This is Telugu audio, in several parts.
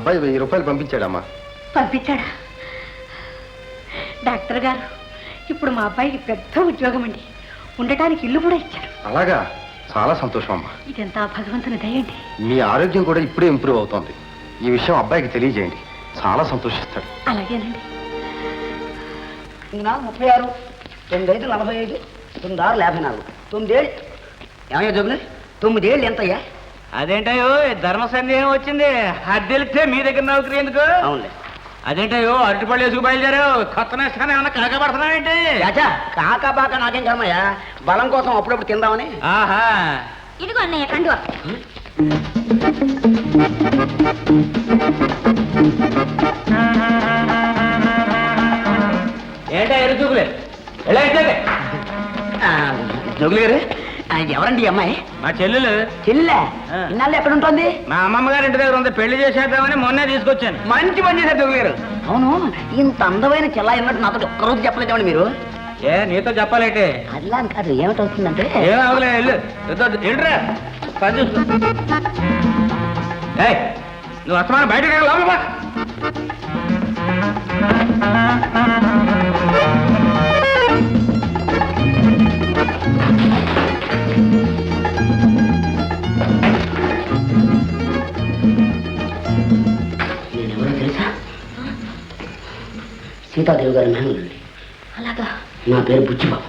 అబ్బాయి 1000 రూపాయలు పంపించాడమ్మా. పంపించాడా? డాక్టర్ గారు, ఇప్పుడు మా అబ్బాయికి పెద్ద ఉద్యోగం అండి, ఉండటానికి ఇల్లు కూడా ఇచ్చారు. అలాగా, చాలా సంతోషం అమ్మా. ఇదంతా భగవంతుని దయండి. మీ ఆరోగ్యం కూడా ఇప్పుడే ఇంప్రూవ్ అవుతోంది. ఈ విషయం అబ్బాయికి తెలియజేయండి, చాలా సంతోషిస్తాడు. అలాగేనండి. 36, 9, 45, 9, 54, 9 ఏళ్ళు. ఏమయ్యా జోగులు, 9 ఏళ్ళు ఎంతయ్యా? అదేంటయ్యో ధర్మ సందేహం వచ్చింది. అది తెలిస్తే మీ దగ్గర నౌకరీ ఎందుకు? అవునులే. అదేంటయ్యో అరటిపళ్ళు వేసుకు బయలుదేరావు, కొత్త నష్టాన్ని ఏమన్నా కాకపడుతున్నావేంటి? చాచా, కాకాబాక నాకేం కర్మయ్యా, బలం కోసం అప్పుడప్పుడు తిందామని. ఆహా, ఇదిగో అన్నయ్య కండువా. ఏంటో ఎరుచూపులే ఎలా అయితే జోగులు గారు, ఎవరండి ఈ అమ్మాయి? మా చెల్లెలు. చెల్లె? ఇన్నాళ్ళు ఎక్కడ ఉంటుంది? మా అమ్మమ్మ గారి ఇంటి దగ్గర ఉంది, పెళ్లి చేసేద్దామని మొన్నే తీసుకొచ్చాను. మంచి పని చేశారు జోగులు గారు. అవును, ఇంత అందమైన చెల్ల అన్నట్టు నాతో ఒక్కరోజు చెప్పలేదేమండి మీరు? ఏ నీతో చెప్పాలంటే అట్లా అని కాదు, ఏమిటవుతుందంటే ఏం అవలే వెళ్ళు. ఏంట్రా పని చూసుకో. ఏయ్, నువ్వు అస్తమానం బయటకు లోపల బా. నేనెవరో తెలుసా? సీతాదేవి గారి మేనల్లుండి. అలాగా? నా పేరు బుచ్చిబాబు.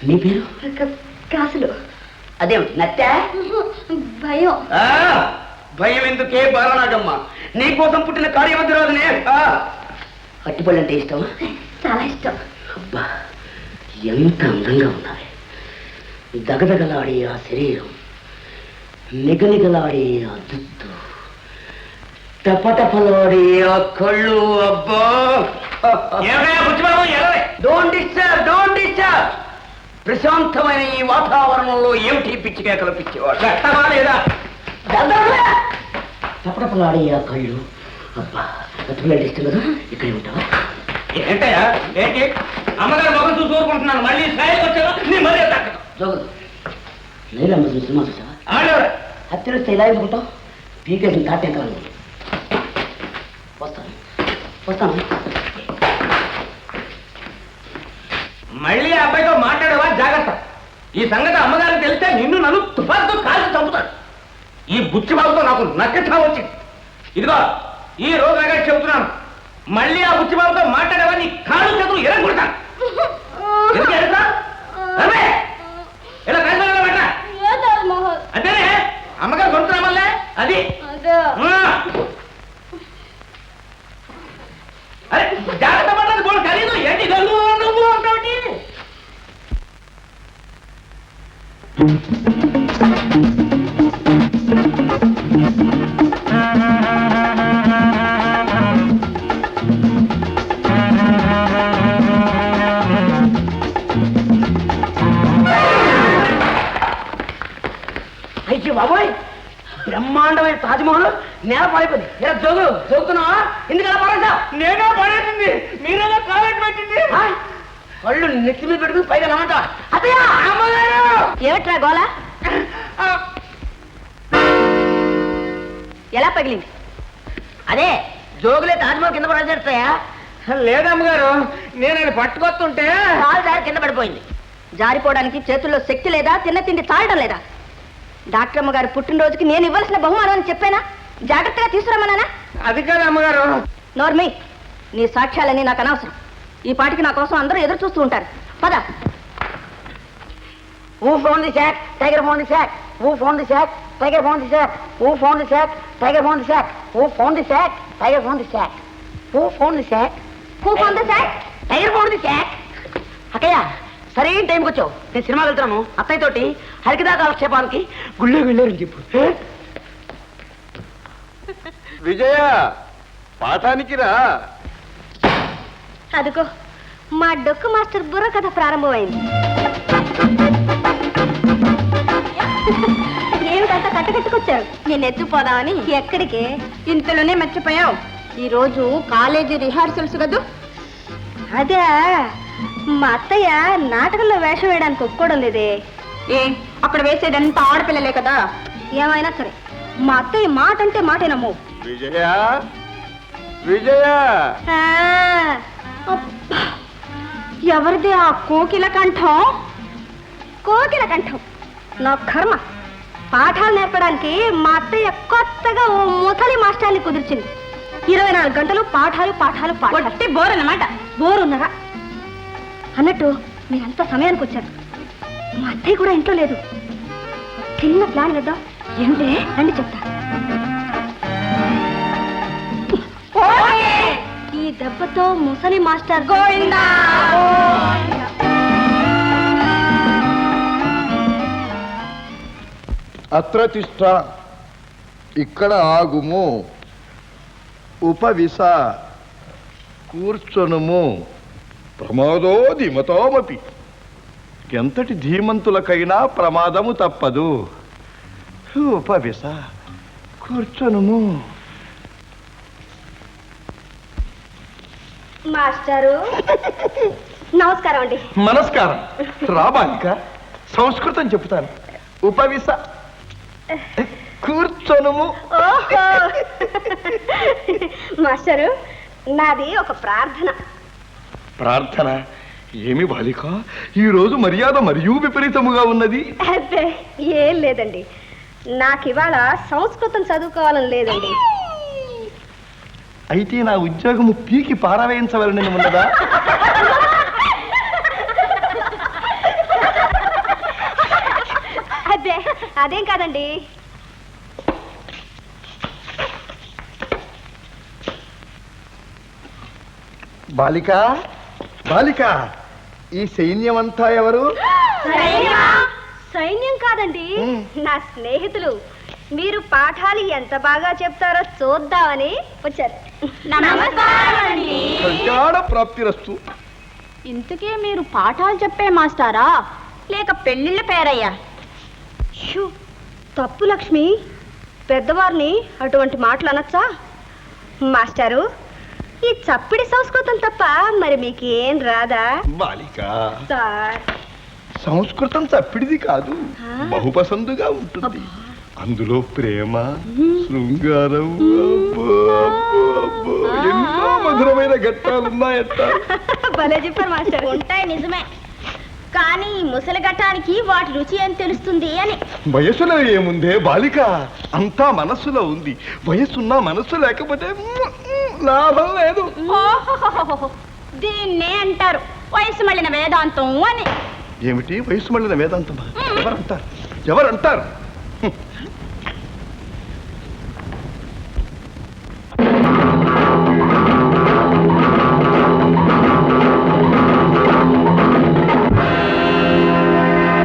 నీ పేరు? కాసులు. అదేమిటి నత్తే? భయం. భయం ఎందుకే బాలనాగమ్మ, నీకోసం పుట్టిన కార్యవతి రోజునే. అట్టిపళ్ళు అంటే ఇష్టమా? చాలా ఇష్టం. అబ్బా, ఎంత అందంగా ఉన్నావే. దగదగలాడే ఆ శరీరం, నిగనిగలాడే ఆ జుట్టు, టపటపలాడే ఆ కళ్ళు. అబ్బా, డోంట్ డిస్టర్బ్, డోంట్ డిస్టర్బ్. ప్రశాంతమైన ఈ వాతావరణంలో ఏమిటి పిచ్చి కేకలు పిచ్చివాడు లేదా? టపటపలాడే ఆ కళ్ళు. అబ్బా, పిల్లలు ఇష్టం కదా, ఇక్కడే ఉంటావా? ఏంటయ్యా ఏంటి? అమ్మగారు మొగం చూసి ఊరుకుంటున్నాను, మళ్ళీ స్థాయికి వచ్చాను నీ మరీ తగ్గదు. జోగులు, లైలమ్మ సినిమా చూసావా? ఆడేవాడు హత్య వస్తే ఇలా ఎందుకుంటావు? పీకేసిన తాటేకాలం. వస్తాను వస్తాను. మళ్ళీ ఆ అబ్బాయితో మాట్లాడేవా? జాగ్రత్త. ఈ సంగతి అమ్మగారికి తెలిస్తే నిన్ను నన్ను తుపాకుతో కాల్చి చంపుతాడు. ఈ బుచ్చిబాబుతో నాకు నచ్చటం వచ్చింది. ఇదిగో ఈ రోజుగా చెబుతున్నాను, మళ్ళీ ఆ బుచ్చిబాబుతో మాట్లాడేవా నీ కాళ్ళు చేతులు ఎరగొడతాను. ఇలా కలిసి అదేనే అమ్మగారు కొడుతున్నామల్లే అది. అరే జాగ్రత్త పడ్డది కూడా ఖరీదు ఏంటి గల్లు నువ్వు ఉంటావుటి. అయ్యో బాబోయ్, బ్రహ్మాండమైన తాజ్మహల్ నేల పడిపోయింది. ఇలా జోగు జోగుతున్నావా? ఎందుకు అలా పడేసావు? నేనే పడేసింది, మీరేదో కాలేజ్ పెట్టింది. కళ్ళు నెత్తి మీద పెట్టుకుని పైగా నమ్మంటా. అదే ఏమిట్రా గోలా? ఎలా పగిలింది? అదే జోగులే తాజ్మహల్ కింద పడేస్తాయా? లేదమ్మగారు, నేను అది పట్టుకొస్తుంటే కాలు దారి కింద పడిపోయింది. జారిపోవడానికి చేతుల్లో శక్తి లేదా? తిన్న తిండి చాలడం లేదా? డాక్టర్ అమ్మగారు పుట్టినరోజుకి నేను ఇవ్వాల్సిన బహుమానం అని చెప్పానా? జాగ్రత్తగా తీసుకురమ్మన్నానా? అది కాదు అమ్మగారు. నోర్మి, నీ సాక్ష్యాలన్నీ నాకు అనవసరం. ఈ పాటికి నా కోసం అందరూ ఎదురు చూస్తూ ఉంటారు. పద. Who found the sack? Tiger found the sack. Who found the sack? Tiger found the sack. Who found the sack? Tiger found the sack. Who found the sack? Tiger found the sack. Who found the sack? Who found the sack? Tiger found the sack. అక్కయ్య, సరైన టైంకి వచ్చావు. నేను సినిమాకి వెళ్తున్నాను అత్తయ్య తోటి. హరికిదా కాలక్షేపానికి గుళ్ళో వెళ్ళారని చెప్పు. విజయ, పాఠానికి రా. అదిగో మా డొక్కు మాస్టర్ బుర్ర కథ ప్రారంభమైంది. ఏమిటంతా కట్టకట్టుకొచ్చారు? నేను ఎత్తుపోదామని. ఎక్కడికి? ఇంతలోనే మర్చిపోయావు. ఈరోజు కాలేజీ రిహార్సల్స్ కదూ. అదే, మా అత్తయ్య నాటకంలో వేషం వేయడానికి ఒప్పుకోవడం లేదే. అక్కడ వేసేదంతా ఆడపిల్లలే కదా. ఏమైనా సరే మా అత్తయ్య మాట అంటే మాటేనమ్ము. విజయ విజయ ఆ, అబ్బా, ఎవరిది ఆ కోకిల కంఠం? కోకిల కంఠం నా కర్మ. పాఠాలు నేర్పడానికి మా అత్తయ్య కొత్తగా ఓ ముసలి మాస్టర్ని కుదిర్చింది. 24 గంటలు పాఠాలు పాఠాలు పాఠాలు. బోర్ అన్నమాట. బోర్ ఉన్నరా అన్నట్టు మీరంతా సమయానికి వచ్చారు. మా అత్తయ్య కూడా ఇంట్లో లేదు. చిన్న ప్లాన్ వేద్దాం. ఏంటే రండి చెప్తా. ఈ దెబ్బతో ముసలి మాస్టర్ గోవిందా. అత్ర తిష్ట, ఇక్కడ ఆగుము. ఉపవిశ, కూర్చొనుము. ప్రమాదో ధీమతోమపి, ఎంతటి ధీమంతులకైనా ప్రమాదము తప్పదు. ఉపవిశ, కూర్చొనుము. మాస్టారు నమస్కారం అండి. నమస్కారం. రాబాలిక, సంస్కృతం చెప్తాను. ఉపవిశ, కూర్చొనుము. ఓహో మాస్టారు, నాది ఒక ప్రార్థన. ప్రార్థన? ఏమి బాలిక, ఈ రోజు మర్యాద మరియు విపరీతముగా ఉన్నది. అబ్బే ఏం లేదండి, నాకు ఇవాళ సంస్కృతం చదువుకోవాలని లేదండి. అయితే నా ఉద్యోగము పీకి పారవేయించవలనని ఉన్నదా? అబ్బే అదేం కాదండి. బాలిక, బాలిక, ఈ సైన్యమంతా ఎవరు? సైన్యం కాదండి, నా స్నేహితులు. మీరు పాఠాలు ఎంత బాగా చెప్తారో చూద్దామని వచ్చారు. కళ్యాణ ప్రాప్తిరస్తు. ఇంతకే మీరు పాఠాలు చెప్పే మాస్టారా లేక పెళ్లిళ్ళ పేరయ్యా? తప్పు లక్ష్మి, పెద్దవారిని అటువంటి మాటలు అనొచ్చా? మాస్టారు, ఈ చప్పిడి సంస్కృతం తప్ప మరి మీకేం రాదా? బాలిక, సార్, సంస్కృతం చప్పిడిది కాదు, బహుపసందుగా ఉంటుంది. అందులో ప్రేమ, శృంగారం, అబ్బో, అబ్బో, అబ్బో, ఎన్నో మధురమైన ఘట్టాలున్నాయట. భలే చెప్పారు మాస్టర్. ఉంటాయి నిజమే, కానీ ముసలి ఘట్టానికి వాటి రుచి ఏం తెలుస్తుంది అని. వయసులో ఏముందే బాలిక, అంతా మనస్సులో ఉంది. వయసున్నా మనస్సు లేకపోతే లాభం లేదు. దీన్నే అంటారు వయసు మళ్ళిన వేదాంతం అని. ఏమిటి వయసు మళ్ళిన వేదాంతమా? ఎవరంటారు? ఎవరంటారు?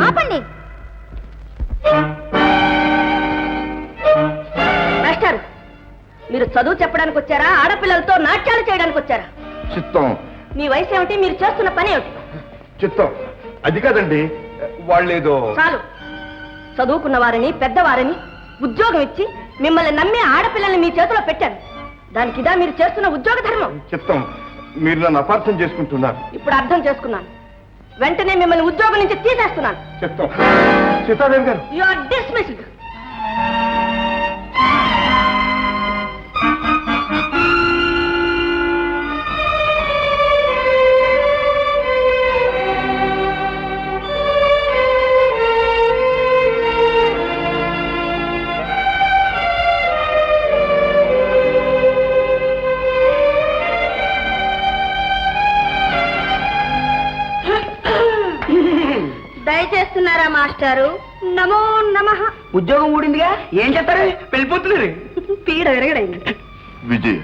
ఆపండి మాస్టర్, మీరు చదువు చెప్పడానికి వచ్చారా, ఆడపిల్లలతో నాట్యాలు చేయడానికి వచ్చారా? చిత్తం. మీ వయసు ఏమిటి, మీరు చేస్తున్న పని ఏమిటి? చిత్తం. అది కాదండి, వాళ్ళేదో. చాలు, చదువుకున్న వారిని పెద్దవారిని ఉద్యోగం ఇచ్చి మిమ్మల్ని నమ్మి ఆడపిల్లల్ని మీ చేతిలో పెట్టాను. దానికి ఇదా మీరు చేస్తున్న ఉద్యోగ ధర్మం? చిత్తం, మీరు నన్ను అపార్థం చేసుకుంటున్నారు. ఇప్పుడు అర్థం చేసుకున్నాను. వెంటనే మిమ్మల్ని ఉద్యోగం నుంచి తీసేస్తున్నాను. చిత్తం. సీతాదేవి గారు, యు ఆర్ డిస్మిస్డ్. దయచేస్తున్నారా మాస్టారు? నమో నమః. ఉద్యోగం ఊడిందిగా, ఏం చేస్తారు? వెళ్ళిపోతున్నారు. పీడ ఎరగడైంది. విజయ్,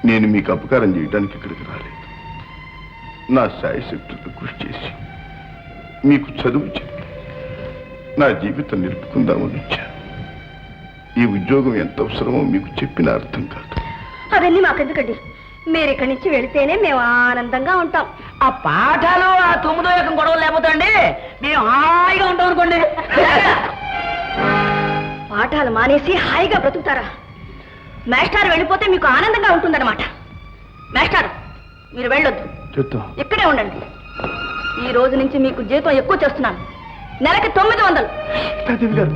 నేను మీకు అపకారం చేయడానికి ఇక్కడికి రాలేదు. నా శాయశక్తులతో కృషి చేసి మీకు చదువు చెప్పి నా జీవితం నిలుపుకుందామని వచ్చాను. ఈ ఉద్యోగం ఎంత అవసరమో మీకు చెప్పిన అర్థం కాదు. అవన్నీ మాకెందుకండి, మీరు ఇక్కడి నుంచి వెళితేనే మేము ఆనందంగా ఉంటాం. ఆ పాఠాలు, ఆ 9వ ఏకం గొడవలు లేకపోతే అండి మేము హాయిగా ఉంటాం అనుకోండి. పాఠాలు మానేసి హాయిగా బ్రతుకుతారా? మాస్టర్ వెళ్ళిపోతే మీకు ఆనందంగా ఉంటుందన్నమాట. మాస్టర్, మీరు వెళ్ళొద్దు, చెప్తాం. ఇక్కడే ఉండండి. ఈ రోజు నుంచి మీకు జీతం ఎక్కువ చేస్తున్నాను. నెలకి 900. సీతాదేవి గారు,